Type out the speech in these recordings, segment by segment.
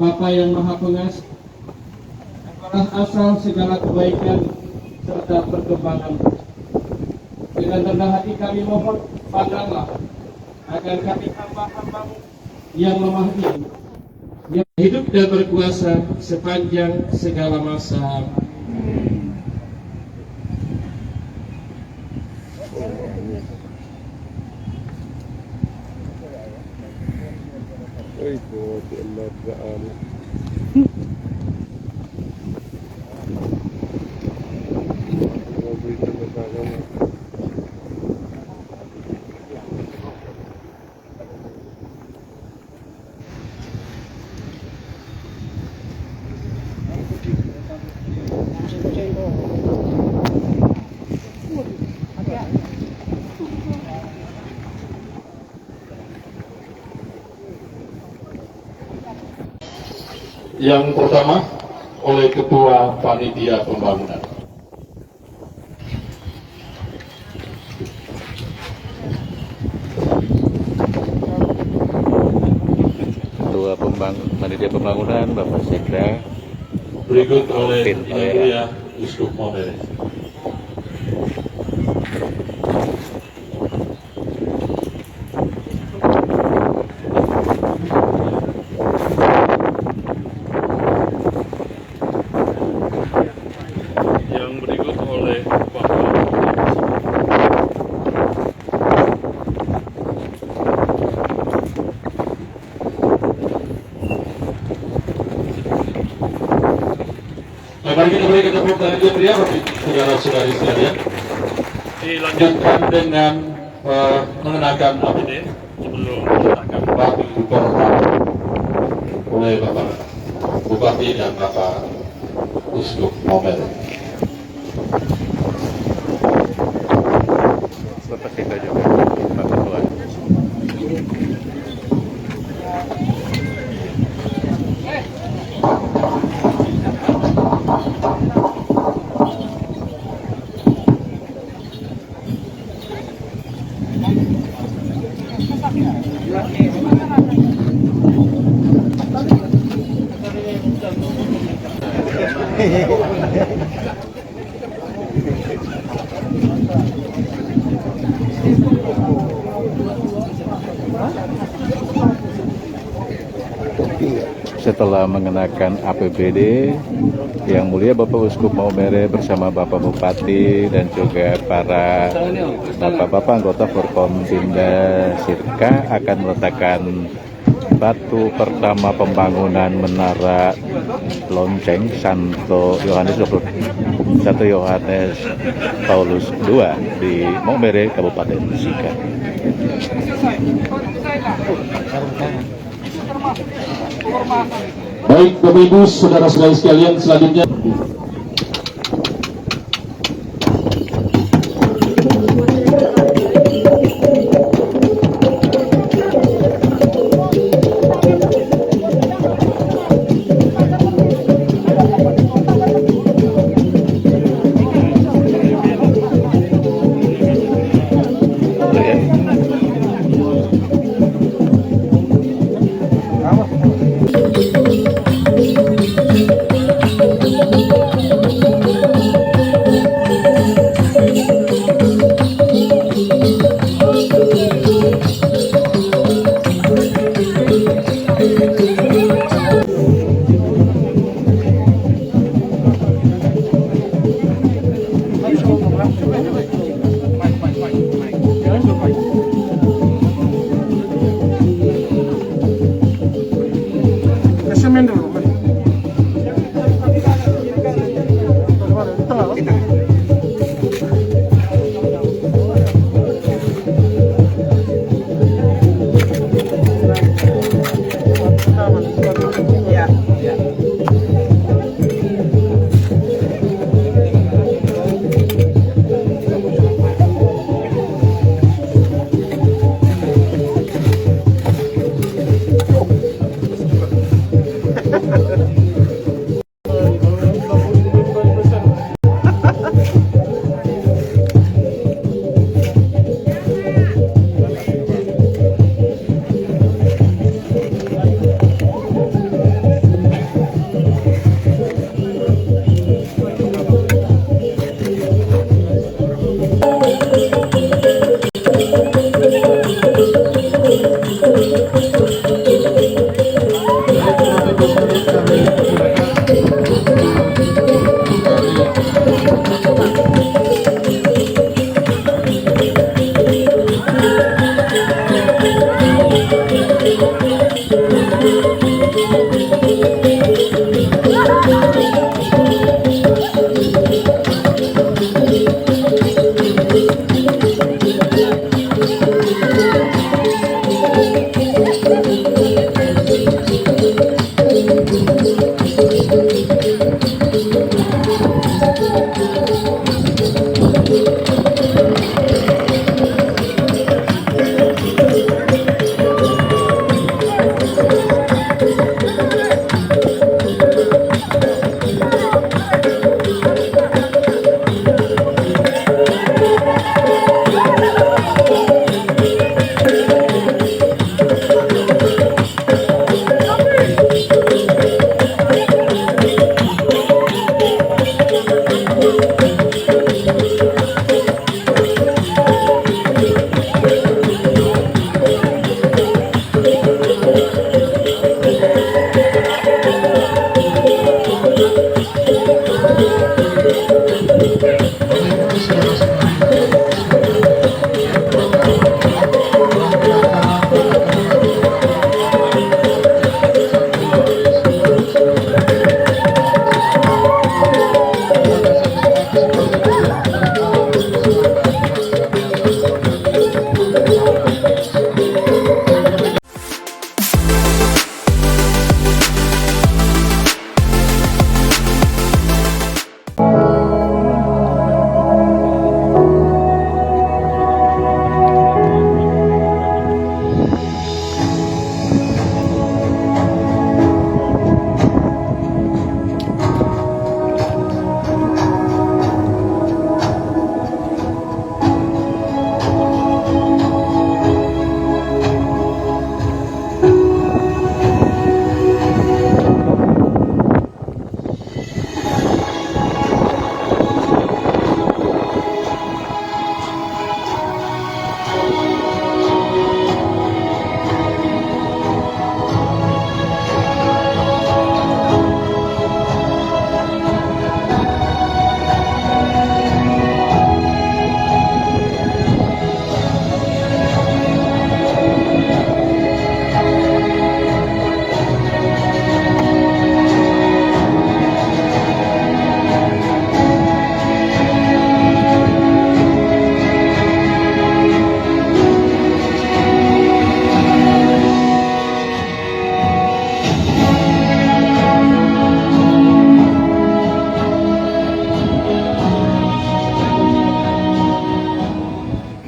Bapa yang Maha Pengasih, adalah asal segala kebaikan serta perkembangan. Dengan rendah hati kami mohon, pandanglah agar kami hamba-hambamu yang lemah ini, yang hidup dan berkuasa sepanjang segala masa. Yang pertama oleh Ketua Panitia Pembangunan. Ketua Panitia Pembangunan Bapak Sekda. Berikut oleh Yang Mulia Uskup Maumere. Yang berikut oleh Bapak mari kita berikan tepuk tangan yang meriah bagi saudara-saudari sekalian. Dilanjutkan dengan mengenakan APD sebelum mengenakan batu pertama oleh Bapak Bupati dan Bapak Uskup Maumere. Bapak Sekda juga, Pak Ketua. Setelah mengenakan APBD, Yang Mulia Bapak Uskup Maumere bersama Bapak Bupati dan juga para bapak-bapak anggota Forkompimda Sirka akan meletakkan batu pertama pembangunan Menara Lonceng Santo Yohanes Paulus II di Maumere, Kabupaten Sika. Baik, Bapak Ibu, saudara-saudari sekalian, selanjutnya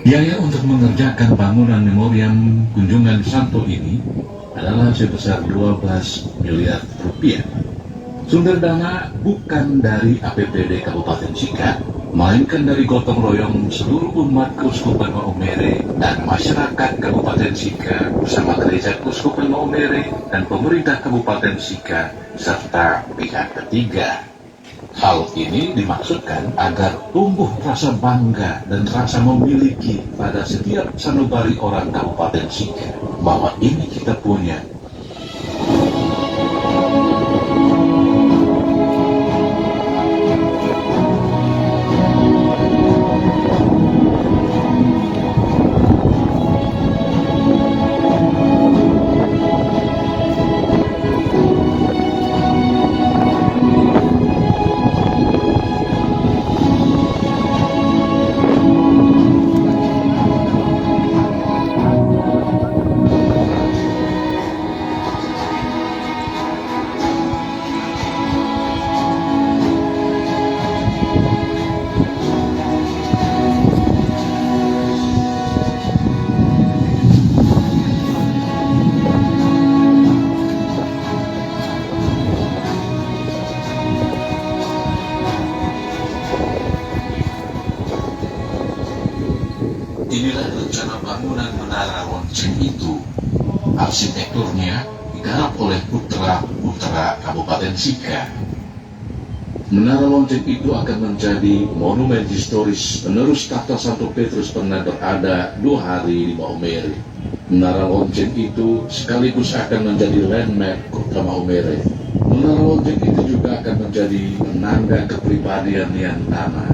Biaya untuk mengerjakan bangunan memoriam kunjungan Santo ini adalah sebesar 12 miliar rupiah. Sumber dana bukan dari APBD Kabupaten Sika, melainkan dari gotong royong seluruh umat Keuskupan Maumere dan masyarakat Kabupaten Sika bersama Gereja Keuskupan Maumere dan pemerintah Kabupaten Sika serta pihak ketiga. Hal ini dimaksudkan agar tumbuh rasa bangga dan rasa memiliki pada setiap sanubari orang Kabupaten Sika bahwa ini kita punya. Inilah rencana bangunan Menara Lonceng itu. Arsitekturnya digarap oleh putra-putra Kabupaten Sika. Menara Lonceng itu akan menjadi monumen historis penerus tahta Santo Petrus pernah berada 2 hari di Maumere. Menara Lonceng itu sekaligus akan menjadi landmark kota Maumere. Menara Lonceng itu juga akan menjadi penanda kepribadian Niantama.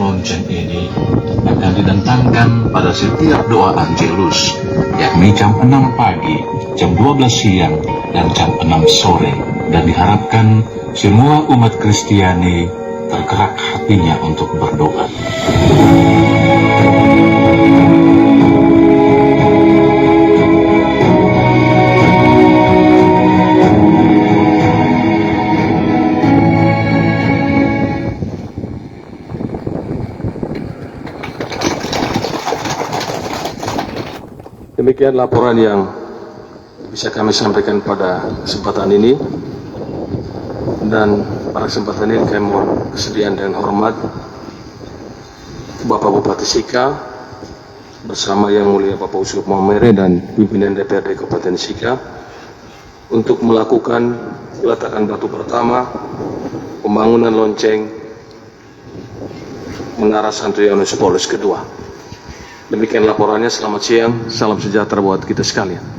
lonceng ini akan didentangkan pada setiap doa Angelus, yakni jam 6 pagi, jam 12 siang, dan jam 6 sore. Dan diharapkan semua umat Kristiani tergerak hatinya untuk berdoa. Demikian laporan yang bisa kami sampaikan pada kesempatan ini, dan pada kesempatan ini kami mohon kesediaan dan hormat Bapak Bupati Sika bersama Yang Mulia Bapak Uskup Maumere dan pimpinan DPRD Kabupaten Sika untuk melakukan peletakan batu pertama pembangunan lonceng Menara Santo Yohanes Paulus II. Demikian laporannya, selamat siang, salam sejahtera buat kita sekalian.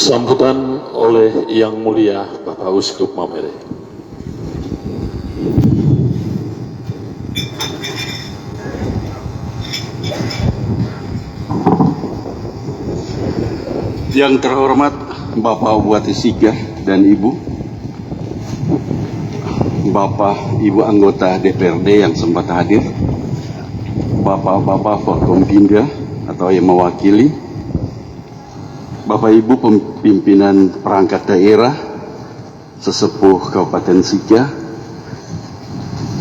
Sambutan oleh Yang Mulia Bapak Uskup Maumere. Yang terhormat Bapak Bupati Sika dan Ibu, Bapak Ibu anggota DPRD yang sempat hadir, Bapak-Bapak Forkompinda atau yang mewakili, Bapak Ibu pimpinan perangkat daerah, sesepuh Kabupaten Sika,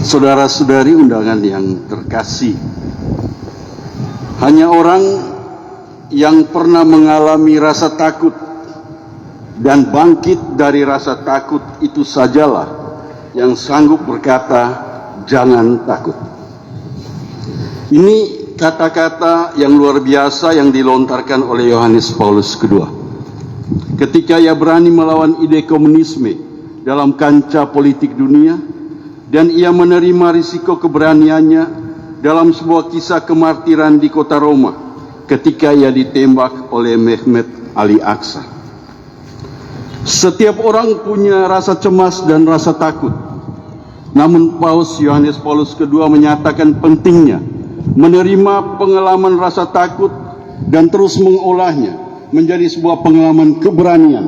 saudara-saudari undangan yang terkasih. Hanya orang yang pernah mengalami rasa takut dan bangkit dari rasa takut itu sajalah yang sanggup berkata, jangan takut. Ini kata-kata yang luar biasa yang dilontarkan oleh Yohanes Paulus II ketika ia berani melawan ide komunisme dalam kancah politik dunia, dan ia menerima risiko keberaniannya dalam sebuah kisah kemartiran di kota Roma ketika ia ditembak oleh Mehmet Ali Aksa. Setiap orang punya rasa cemas dan rasa takut, namun Paus Yohanes Paulus II menyatakan pentingnya menerima pengalaman rasa takut dan terus mengolahnya menjadi sebuah pengalaman keberanian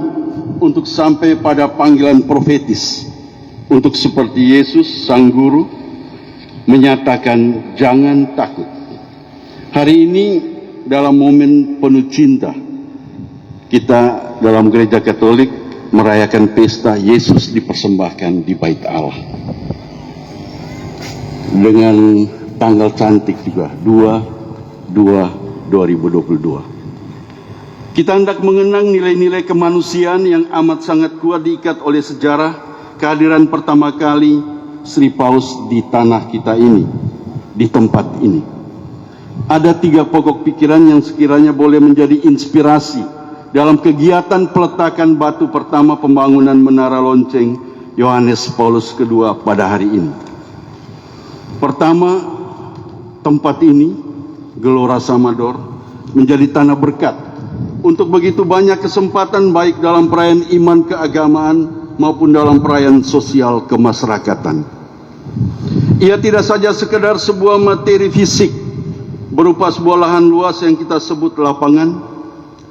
untuk sampai pada panggilan profetis, untuk seperti Yesus Sang Guru menyatakan jangan takut. Hari ini dalam momen penuh cinta, kita dalam gereja Katolik merayakan pesta Yesus dipersembahkan di Bait Allah dengan tanggal cantik juga, 2/2/2022. Kita hendak mengenang nilai-nilai kemanusiaan yang amat sangat kuat diikat oleh sejarah kehadiran pertama kali Sri Paus di tanah kita ini, di tempat ini. Ada 3 pokok pikiran yang sekiranya boleh menjadi inspirasi dalam kegiatan peletakan batu pertama pembangunan Menara Lonceng Yohanes Paulus II pada hari ini. Pertama, tempat ini, Gelora Samador, menjadi tanah berkat untuk begitu banyak kesempatan baik dalam perayaan iman keagamaan maupun dalam perayaan sosial kemasyarakatan. Ia tidak saja sekedar sebuah materi fisik berupa sebuah lahan luas yang kita sebut lapangan,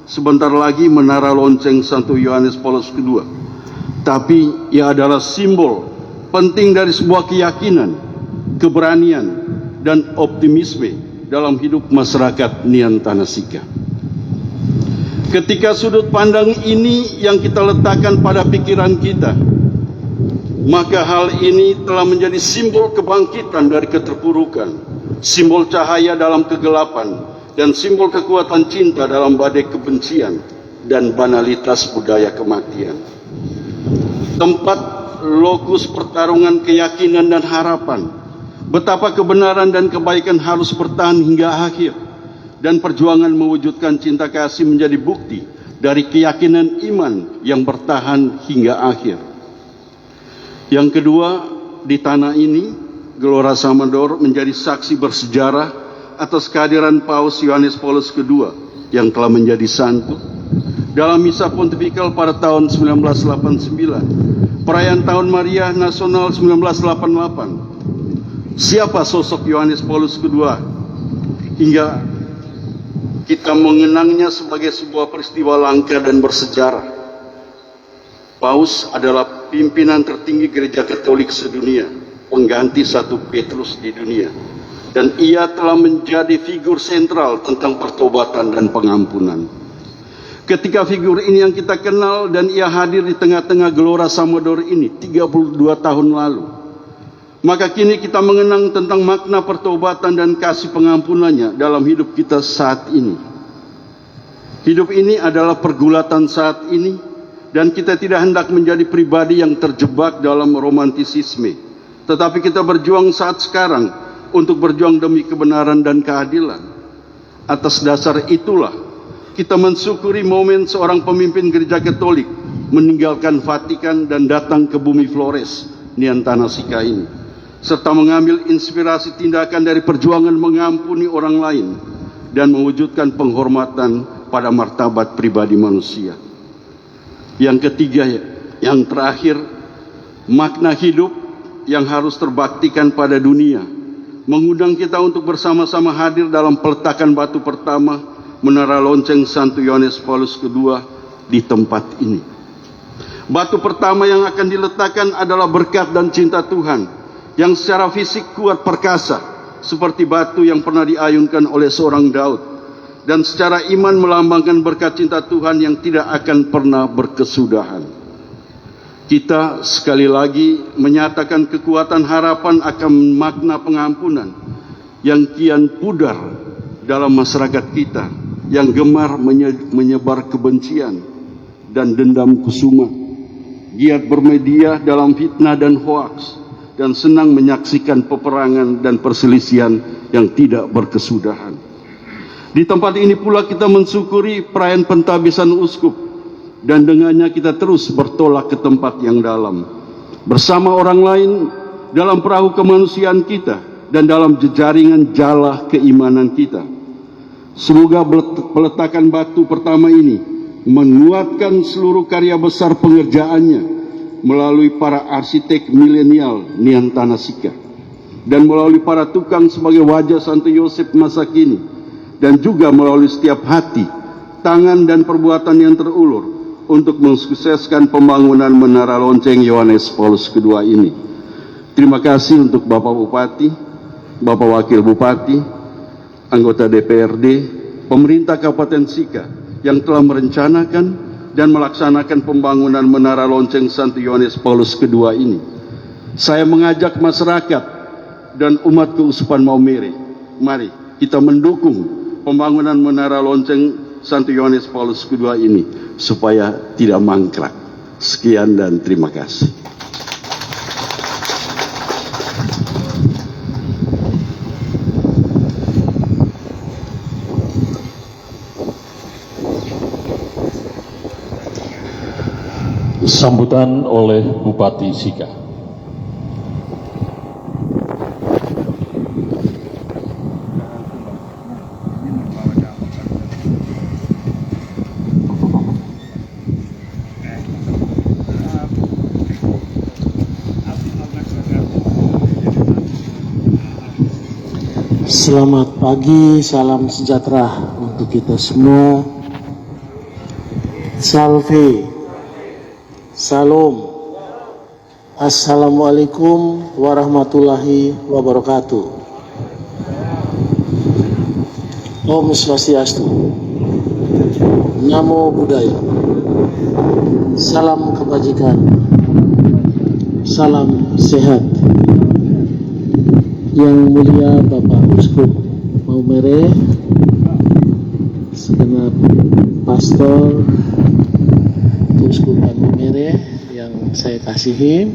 sebentar lagi Menara Lonceng Santo Yohanes Paulus II, tapi ia adalah simbol penting dari sebuah keyakinan, keberanian, dan optimisme dalam hidup masyarakat Nian Tanah Sika. Ketika sudut pandang ini yang kita letakkan pada pikiran kita, maka hal ini telah menjadi simbol kebangkitan dari keterpurukan, simbol cahaya dalam kegelapan, dan simbol kekuatan cinta dalam badai kebencian dan banalitas budaya kematian. Tempat lokus pertarungan keyakinan dan harapan, betapa kebenaran dan kebaikan harus bertahan hingga akhir, dan perjuangan mewujudkan cinta kasih menjadi bukti dari keyakinan iman yang bertahan hingga akhir. Yang kedua, di tanah ini, Gelora Samador menjadi saksi bersejarah atas kehadiran Paus Yohanes Paulus II yang telah menjadi santo. Dalam misa pontifikal pada tahun 1989, perayaan Tahun Maria Nasional 1988, siapa sosok Yohanes Paulus II hingga kita mengenangnya sebagai sebuah peristiwa langka dan bersejarah. Paus adalah pimpinan tertinggi gereja Katolik sedunia, pengganti Satu Petrus di dunia, dan ia telah menjadi figur sentral tentang pertobatan dan pengampunan. Ketika figur ini yang kita kenal dan ia hadir di tengah-tengah Gelora Samador ini 32 tahun lalu, maka kini kita mengenang tentang makna pertobatan dan kasih pengampunannya dalam hidup kita saat ini. Hidup ini adalah pergulatan saat ini, dan kita tidak hendak menjadi pribadi yang terjebak dalam romantisisme, tetapi kita berjuang saat sekarang untuk berjuang demi kebenaran dan keadilan. Atas dasar itulah kita mensyukuri momen seorang pemimpin gereja Katolik meninggalkan Vatikan dan datang ke bumi Flores, Niantana Sika ini, serta mengambil inspirasi tindakan dari perjuangan mengampuni orang lain dan mewujudkan penghormatan pada martabat pribadi manusia. Yang ketiga, yang terakhir, makna hidup yang harus terbaktikan pada dunia mengundang kita untuk bersama-sama hadir dalam peletakan batu pertama Menara Lonceng Santo Yohanes Paulus II di tempat ini. Batu pertama yang akan diletakkan adalah berkat dan cinta Tuhan yang secara fisik kuat perkasa seperti batu yang pernah diayunkan oleh seorang Daud, dan secara iman melambangkan berkat cinta Tuhan yang tidak akan pernah berkesudahan. Kita sekali lagi menyatakan kekuatan harapan akan makna pengampunan yang kian pudar dalam masyarakat kita yang gemar menyebar kebencian dan dendam kusuma, giat bermedia dalam fitnah dan hoaks, dan senang menyaksikan peperangan dan perselisihan yang tidak berkesudahan. Di tempat ini pula kita mensyukuri perayaan pentabisan uskup, dan dengannya kita terus bertolak ke tempat yang dalam bersama orang lain dalam perahu kemanusiaan kita dan dalam jejaringan jala keimanan kita. Semoga peletakan batu pertama ini menguatkan seluruh karya besar pengerjaannya melalui para arsitek milenial Niantana Sika dan melalui para tukang sebagai wajah Santo Yosef masa kini, dan juga melalui setiap hati, tangan dan perbuatan yang terulur untuk mensukseskan pembangunan Menara Lonceng Yohanes Paulus II ini. Terima kasih untuk Bapak Bupati, Bapak Wakil Bupati, anggota DPRD, pemerintah Kabupaten Sika yang telah merencanakan dan melaksanakan pembangunan Menara Lonceng Santo Yohanes Paulus II ini. Saya mengajak masyarakat dan umat keuskupan Maumere, mari kita mendukung pembangunan Menara Lonceng Santo Yohanes Paulus II ini supaya tidak mangkrak. Sekian dan terima kasih. Sambutan oleh Bupati Sika. Selamat pagi, salam sejahtera untuk kita semua. Salve, salam, assalamualaikum warahmatullahi wabarakatuh. Om Swastiastu, Namo Buddhaya, salam kebajikan, salam sehat. Yang mulia Bapak Uskup Maumere, segenap pastor Keuskupan Maumere yang saya kasihi,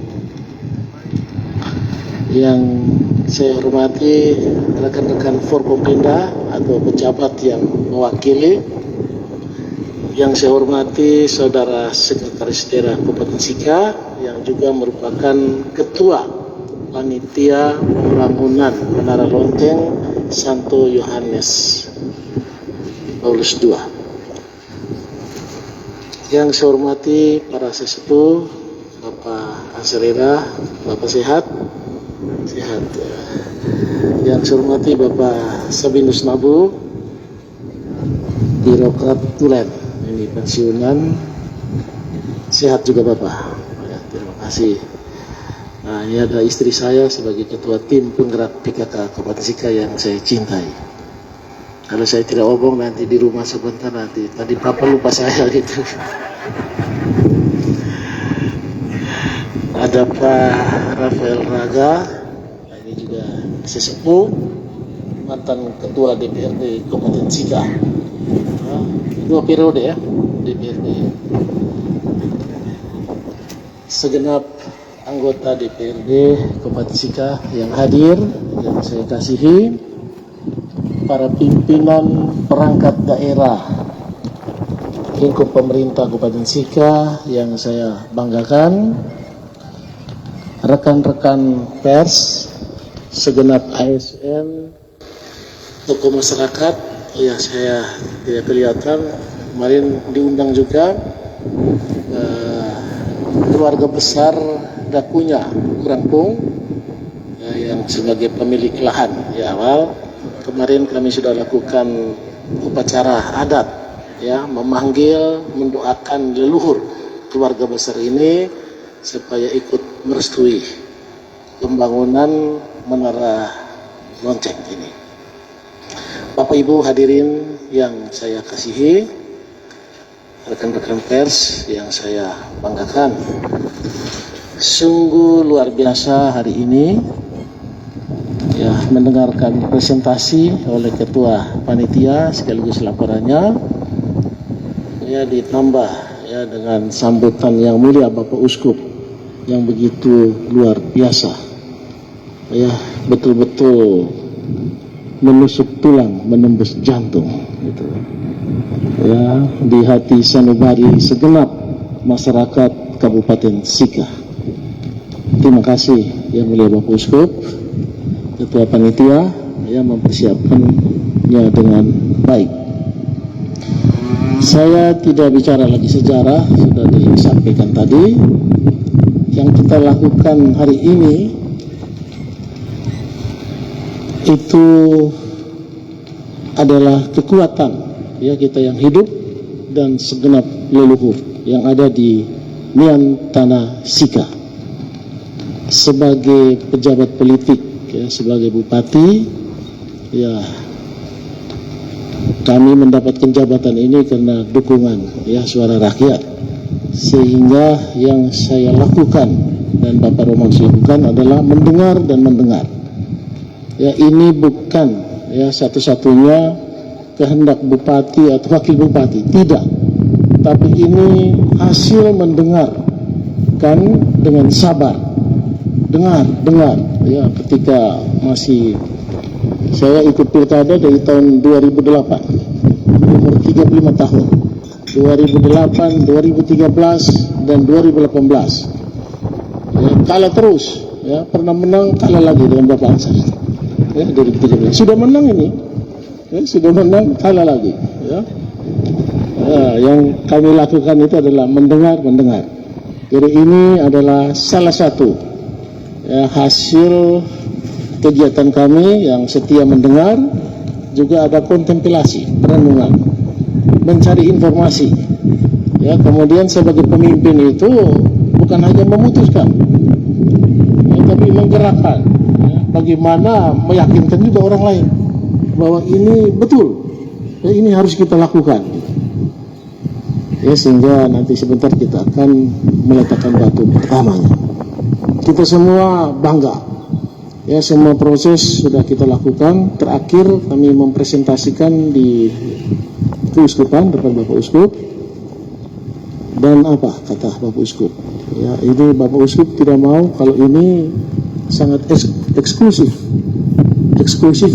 yang saya hormati rekan-rekan Forkopimda atau pejabat yang mewakili, Yang saya hormati Saudara Sekretaris Daerah Kabupaten Sika yang juga merupakan Ketua Panitia Pembangunan Menara Lonceng Santo Yohanes Paulus II. Yang saya hormati para sesepuh, Bapak Asrera, Bapak sehat? Sehat. Yang saya hormati Bapak Sabinus Nabu, birokrat Tulen, ini pensiunan, sehat juga Bapak. Ya, terima kasih. Nah, ini ada istri saya sebagai ketua tim penggerak PKK Kabupaten Sika yang saya cintai. Kalau saya tidak omong nanti di rumah sebentar nanti, tadi Papa lupa saya gitu. Ada Pak Rafael Raga, nah, ini juga sesepuh, mantan ketua DPRD Kabupaten Sika. Nah, 2 periode ya DPRD. Segenap anggota DPRD Kabupaten Sika yang hadir, yang saya kasihi, para pimpinan perangkat daerah lingkup pemerintah Kabupaten Sika yang saya banggakan, rekan-rekan pers, segenap ASN, tokoh masyarakat, ya saya tidak kelihatan, kemarin diundang juga keluarga besar Dakunya Kurangpung ya, yang sebagai pemilik lahan ya awal kemarin kami sudah lakukan upacara adat ya, memanggil mendoakan leluhur keluarga besar ini supaya ikut merestui pembangunan Menara Lonceng ini. Bapak Ibu hadirin yang saya kasihi, rekan-rekan pers yang saya banggakan, sungguh luar biasa hari ini ya mendengarkan presentasi oleh ketua panitia sekaligus laporannya ya, ditambah ya dengan sambutan yang mulia Bapak Uskup yang begitu luar biasa ya, betul-betul menusuk tulang, menembus jantung gitu. Ya, di hati sanubari segenap masyarakat Kabupaten Sika. Terima kasih yang mulia Bapak Uskup, Ketua Panitia yang mempersiapkannya dengan baik. Saya tidak bicara lagi sejarah, sudah disampaikan tadi. Yang kita lakukan hari ini itu adalah kekuatan ya kita yang hidup dan segenap leluhur yang ada di Nian Tanah Sika. Sebagai pejabat politik ya, sebagai bupati ya, kami mendapatkan jabatan ini karena dukungan ya suara rakyat, sehingga yang saya lakukan dan Bapak Romanus lakukan adalah mendengar dan mendengar ya. Ini bukan ya satu-satunya kehendak bupati atau wakil bupati, tidak, tapi ini hasil mendengarkan dengan sabar, dengar ya. Ketika masih saya ikut pilkada dari tahun 2008, umur 35 tahun, 2008, 2013 dan 2018 ya, kalah terus ya, pernah menang kalah lagi dengan Bapak Ansar ya, 2013 sudah menang ini ya, sudah menang kalah lagi ya. Yang kami lakukan itu adalah mendengar. Jadi ini adalah salah satu ya, hasil kegiatan kami yang setia mendengar. Juga ada kontemplasi, perenungan, mencari informasi ya. Kemudian sebagai pemimpin itu bukan hanya memutuskan ya, tapi menggerakkan ya, bagaimana meyakinkan juga orang lain bahwa ini betul ya, ini harus kita lakukan ya, sehingga nanti sebentar kita akan meletakkan batu pertamanya. Kita semua bangga ya, semua proses sudah kita lakukan. Terakhir kami mempresentasikan di Keuskupan depan Bapak Uskup. Dan apa kata Bapak Uskup ya, ini Bapak Uskup tidak mau kalau ini sangat eksklusif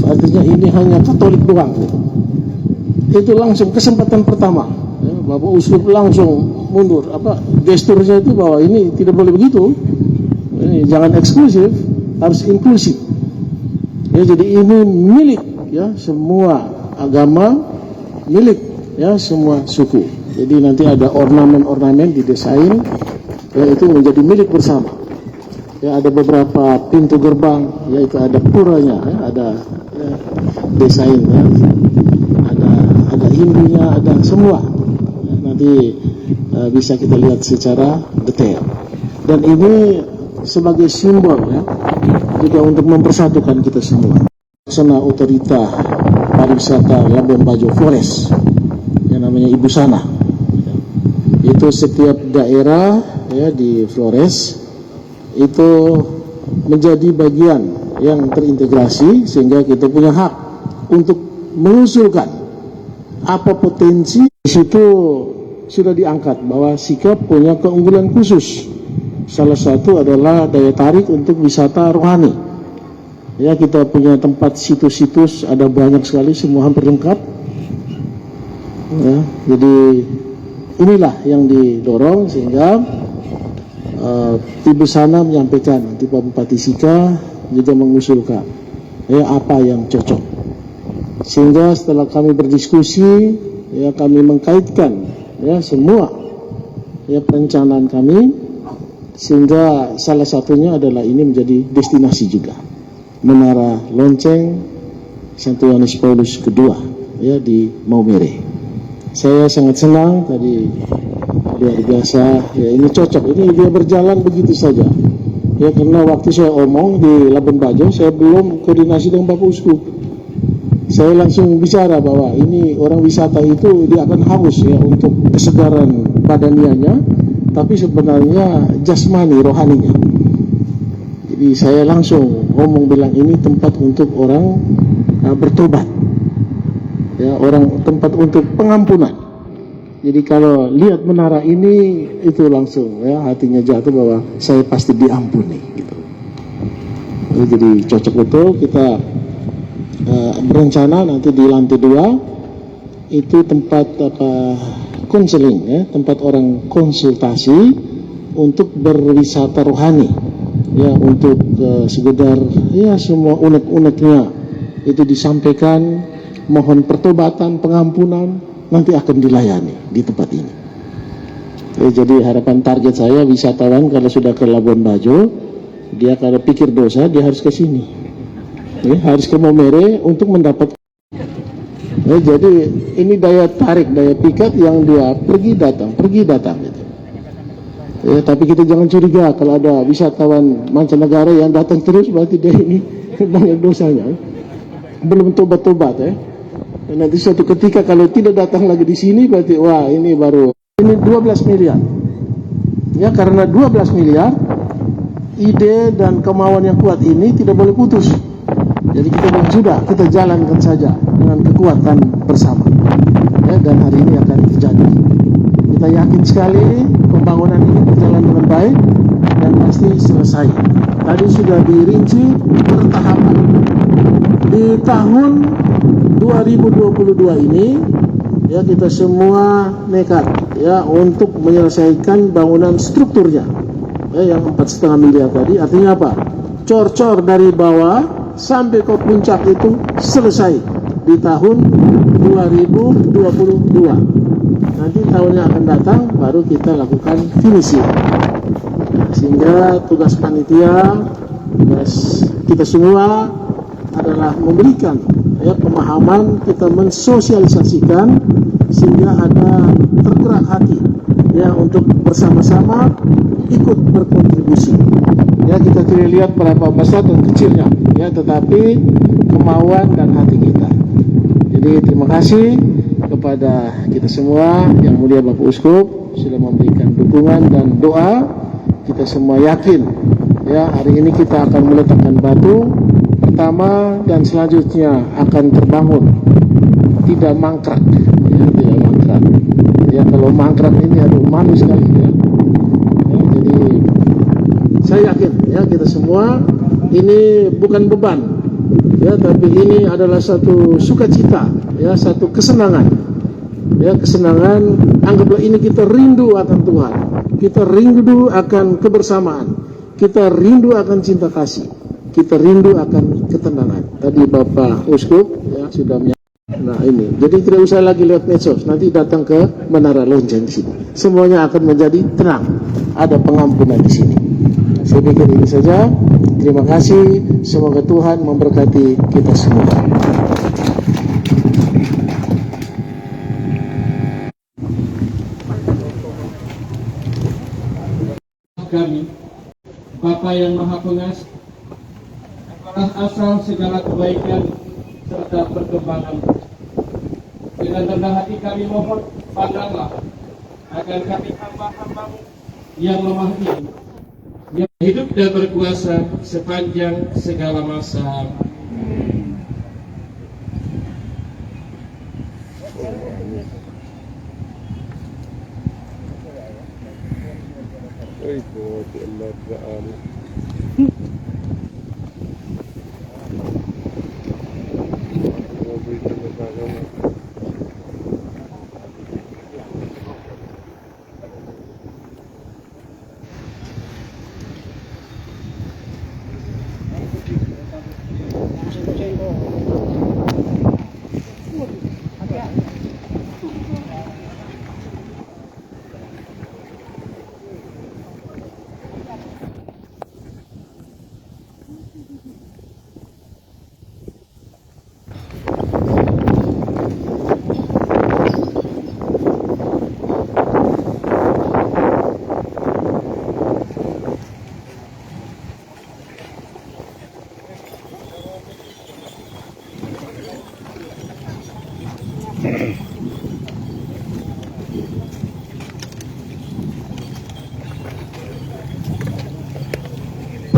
artinya ini hanya Katolik doang. Itu langsung kesempatan pertama ya, Bapak Uskup langsung mundur. Gesturnya itu bahwa ini tidak boleh begitu. Ini jangan eksklusif, harus inklusif. Ya, jadi ini milik ya semua agama, milik ya semua suku. Jadi nanti ada ornamen-ornamen didesain, ya itu menjadi milik bersama. Ya ada beberapa pintu gerbang, yaitu ada puranya, ya, ada ya, desain, ya. ada Hindunya, ada semua. Ya, nanti bisa kita lihat secara detail. Dan ini sebagai simbol ya, juga untuk mempersatukan kita semua. Sana Otorita Pariwisata Labuan Bajo Flores, yang namanya Ibu Sana. Itu setiap daerah ya di Flores itu menjadi bagian yang terintegrasi sehingga kita punya hak untuk mengusulkan apa potensi. Di situ sudah diangkat bahwa Sikap punya keunggulan khusus. Salah satu adalah daya tarik untuk wisata rohani. Ya, kita punya tempat situs-situs ada banyak sekali, semua hampir lengkap. Ya, jadi inilah yang didorong sehingga Ibu Sana menyampaikan, nanti Pak Bupati Sika juga mengusulkan ya apa yang cocok. Sehingga setelah kami berdiskusi, ya kami mengkaitkan ya semua ya perencanaan kami, sehingga salah satunya adalah ini menjadi destinasi juga. Menara Lonceng Santo Yohanes Paulus II ya di Maumere. Saya sangat senang tadi, luar biasa ya, ini cocok, ini dia berjalan begitu saja ya, karena waktu saya omong di Labuan Bajo saya belum koordinasi dengan Bapak Uskup. Saya langsung bicara bahwa ini orang wisata itu dia akan haus ya untuk kesegaran badanianya, tapi sebenarnya jasmani rohaninya. Jadi saya langsung ngomong bilang ini tempat untuk orang bertobat ya, orang tempat untuk pengampunan. Jadi kalau lihat menara ini itu langsung ya hatinya jatuh bahwa saya pasti diampuni gitu. Jadi cocok betul. Kita berencana nanti di lantai 2 itu tempat konseling ya, tempat orang konsultasi untuk berwisata rohani ya, untuk sekedar ya semua unek-uneknya itu disampaikan, mohon pertobatan, pengampunan, nanti akan dilayani di tempat ini. Jadi harapan target saya wisatawan kalau sudah ke Labuan Bajo, dia kalau pikir dosa dia harus ke sini, ya, harus ke Maumere untuk mendapat. Ya, jadi ini daya tarik, daya pikat yang dia pergi datang gitu. Ya, tapi kita jangan curiga kalau ada wisatawan mancanegara yang datang terus, berarti dia ini banyak dosanya, belum tobat-tobat ya. Dan nanti suatu ketika kalau tidak datang lagi di sini, berarti wah ini baru ini 12 miliar. Ya, karena 12 miliar ide dan kemauan yang kuat ini tidak boleh putus. Jadi kita bilang sudah, kita jalankan saja dengan kekuatan bersama. Ya, dan hari ini akan terjadi. Kita yakin sekali pembangunan ini berjalan dengan baik dan pasti selesai. Tadi sudah dirinci bertahapan. Di tahun 2022 ini ya kita semua nekat ya untuk menyelesaikan bangunan strukturnya ya, yang 4,5 miliar tadi. Artinya apa? Cor-cor dari bawah sampai ke puncak itu selesai di tahun 2022. Nanti tahun yang akan datang baru kita lakukan finishing. Sehingga tugas panitia, tugas kita semua adalah memberikan ya pemahaman, kita mensosialisasikan sehingga ada tergerak hati ya untuk bersama-sama ikut berkontribusi. Ya, kita tidak lihat berapa besar dan kecilnya ya, tetapi kemauan dan hati kita. Jadi terima kasih kepada kita semua. Yang mulia Bapak Uskup sudah memberikan dukungan dan doa. Kita semua yakin ya hari ini kita akan meletakkan batu pertama dan selanjutnya akan terbangun, tidak mangkrak ya, tidak mangkrak ya. Kalau mangkrak ini aduh malu sekali ya. Ya, jadi saya yakin ya kita semua ini bukan beban ya, tapi ini adalah satu sukacita ya, satu kesenangan ya kesenangan, anggaplah ini kita rindu akan Tuhan, kita rindu akan kebersamaan, kita rindu akan cinta kasih, kita rindu akan ketenangan. Tadi Bapak Uskup ya sudah nah ini, jadi tidak usah lagi lihat medsos, nanti datang ke Menara Lonceng di sini, semuanya akan menjadi tenang, ada pengampunan di sini. Saya pikir ini saja. Terima kasih, semoga Tuhan memberkati kita semua. Kami, Bapa yang Maha Pengasih, adalah asal segala kebaikan serta perkembangan. Dengan rendah hati kami mohon, pandanglah akan kami hamba-hambamu yang lemah ini, yang hidup dan berkuasa sepanjang segala masa.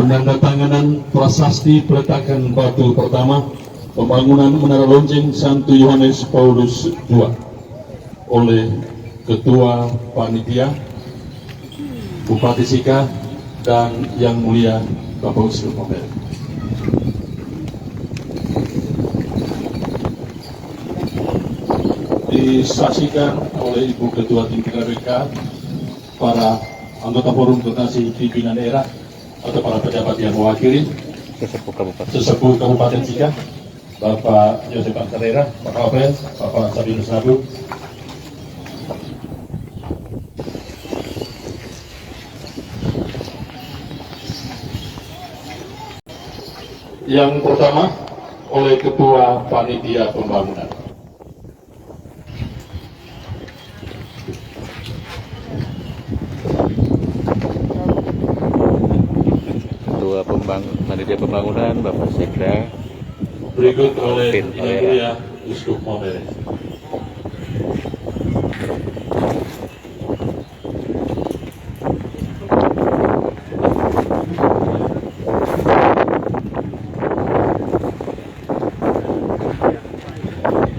Penandatanganan prasasti peletakan batu pertama pembangunan Menara Lonceng Santo Yohanes Paulus II oleh Ketua Panitia Bupati Sika dan Yang Mulia Bapak Uskup Momere. Disaksikan oleh Ibu Ketua Tim KPK, para anggota Forum Koordinasi Pimpinan Daerah atau para pejabat yang mewakili Sesepuh Kabupaten Sika, Bapak Yosef Antarera, Pak Kapolres, Bapak Sabinus Nabu. Yang pertama oleh Ketua Panitia Pembangunan. Panitia Pembangunan Bapak Sekda, Berikut oleh Yang Mulia Uskup Momere.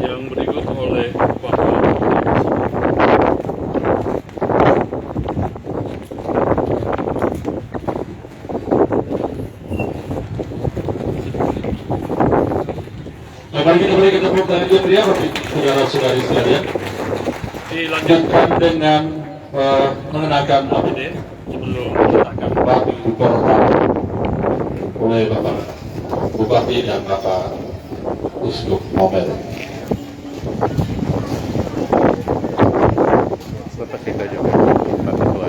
Yang berikut oleh Bapak Mari kita berikan tepuk tangan yang meriah bagi saudara-saudari sekalian. Dilanjutkan dengan mengenakan APD sebelum meletakkan batu pertama oleh Bapak Bupati dan Bapak Uskup Momere. Bapak Sekda juga, Pak Ketua.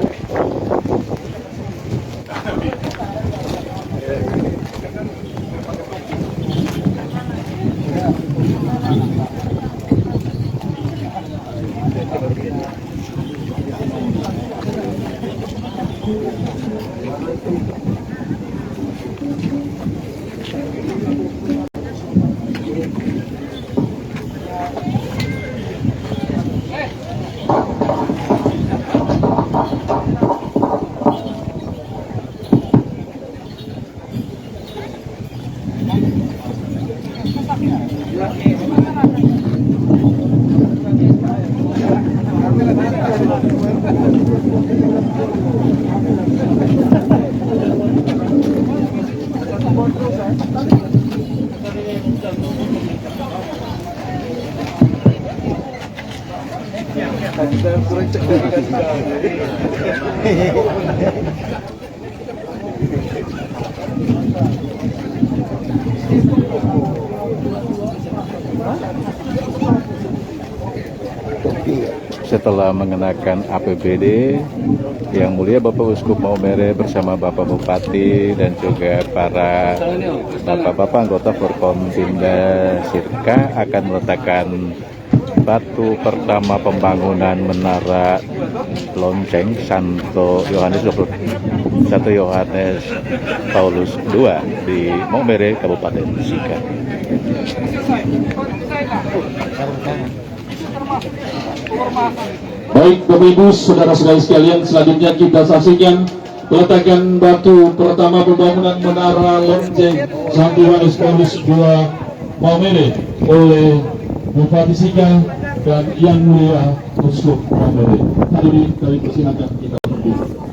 Setelah mengenakan APBD, Yang Mulia Bapak Uskup Maumere bersama Bapak Bupati dan juga para Bapak-Bapak anggota Forkompimda Sirka akan meletakkan batu pertama pembangunan Menara Lonceng Santo Yohanes Paulus II di Maumere, Kabupaten Sika. Baik Bapak Ibu, saudara-saudari sekalian, selanjutnya kita saksikan peletakan batu pertama pembangunan Menara Lonceng Santo Yohanes Paulus II Maumere oleh Bupati Sika dan Yang Mulia Uskup Maumere. Hadirin kami persilakan kita berdiri.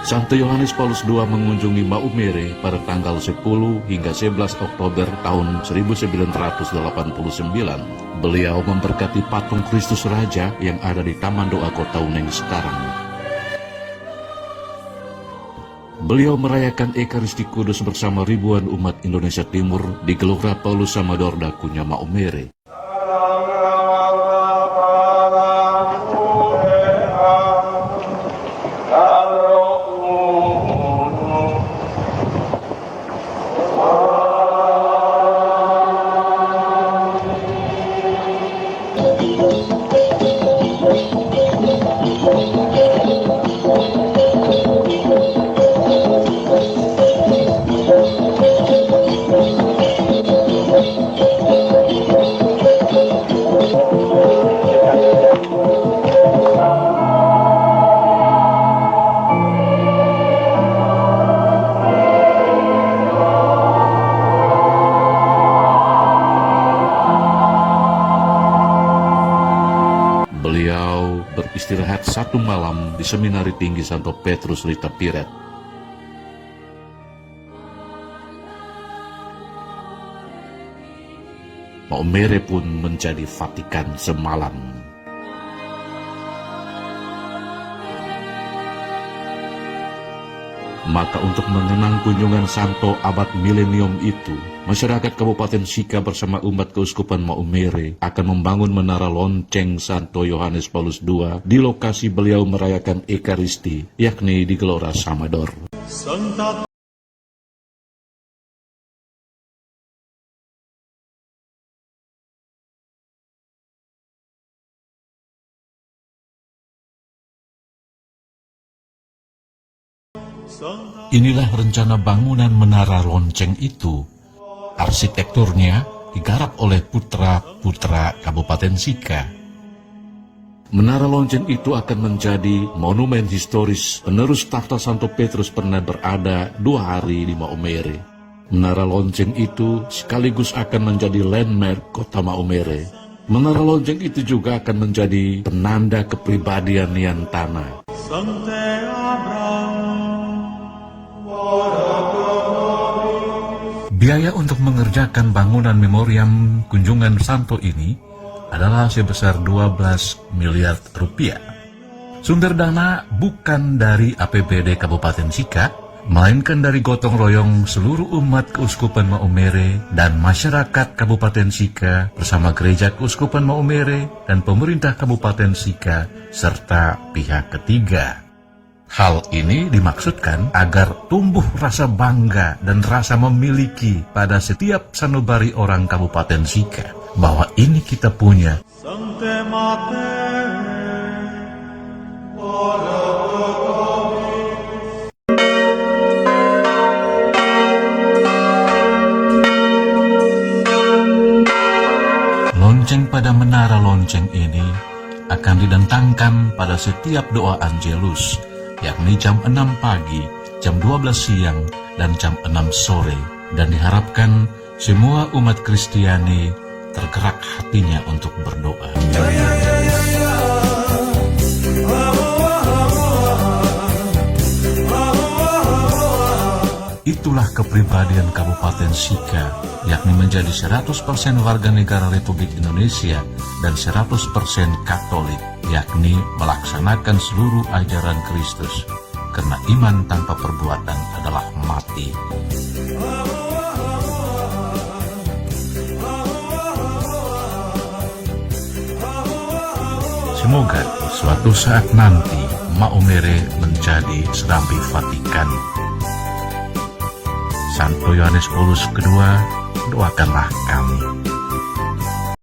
Santo Yohanes Paulus II mengunjungi Maumere pada tanggal 10 hingga 11 Oktober tahun 1989. Beliau memberkati patung Kristus Raja yang ada di Taman Doa Kota Uneng sekarang. Beliau merayakan Ekaristi Kudus bersama ribuan umat Indonesia Timur di Gelora Paulus Samador Dakunya Maumere. Beristirahat satu malam di Seminari Tinggi Santo Petrus Lita Piret. Maumere pun menjadi Vatikan semalam. Maka untuk mengenang kunjungan Santo abad milenium itu, masyarakat Kabupaten Sika bersama umat Keuskupan Maumere akan membangun menara lonceng Santo Yohanes Paulus II di lokasi beliau merayakan Ekaristi, yakni di Gelora Samador. Inilah rencana bangunan menara lonceng itu. Arsitekturnya digarap oleh putra-putra Kabupaten Sika. Menara lonceng itu akan menjadi monumen historis penerus takhta Santo Petrus pernah berada 2 hari di Maumere. Menara lonceng itu sekaligus akan menjadi landmark kota Maumere. Menara lonceng itu juga akan menjadi penanda kepribadian Niantana. Biaya untuk mengerjakan bangunan memoriam kunjungan Santo ini adalah sebesar 12 miliar rupiah. Sumber dana bukan dari APBD Kabupaten Sika, melainkan dari gotong royong seluruh umat Keuskupan Maumere dan masyarakat Kabupaten Sika bersama Gereja Keuskupan Maumere dan pemerintah Kabupaten Sika serta pihak ketiga. Hal ini dimaksudkan agar tumbuh rasa bangga dan rasa memiliki pada setiap sanubari orang Kabupaten Sika bahwa ini kita punya. lonceng ini akan didentangkan pada setiap doa Angelus, yakni jam 6 pagi, jam 12 siang, dan jam 6 sore. Dan diharapkan semua umat Kristiani tergerak hatinya untuk berdoa. Itulah kepribadian Kabupaten Sika, yakni menjadi 100% warga negara Republik Indonesia dan 100% Katolik, yakni melaksanakan seluruh ajaran Kristus, karena iman tanpa perbuatan adalah mati. Semoga suatu saat nanti Maumere menjadi serambi Vatikan. Santo Yohanes Paulus II, doakanlah kami.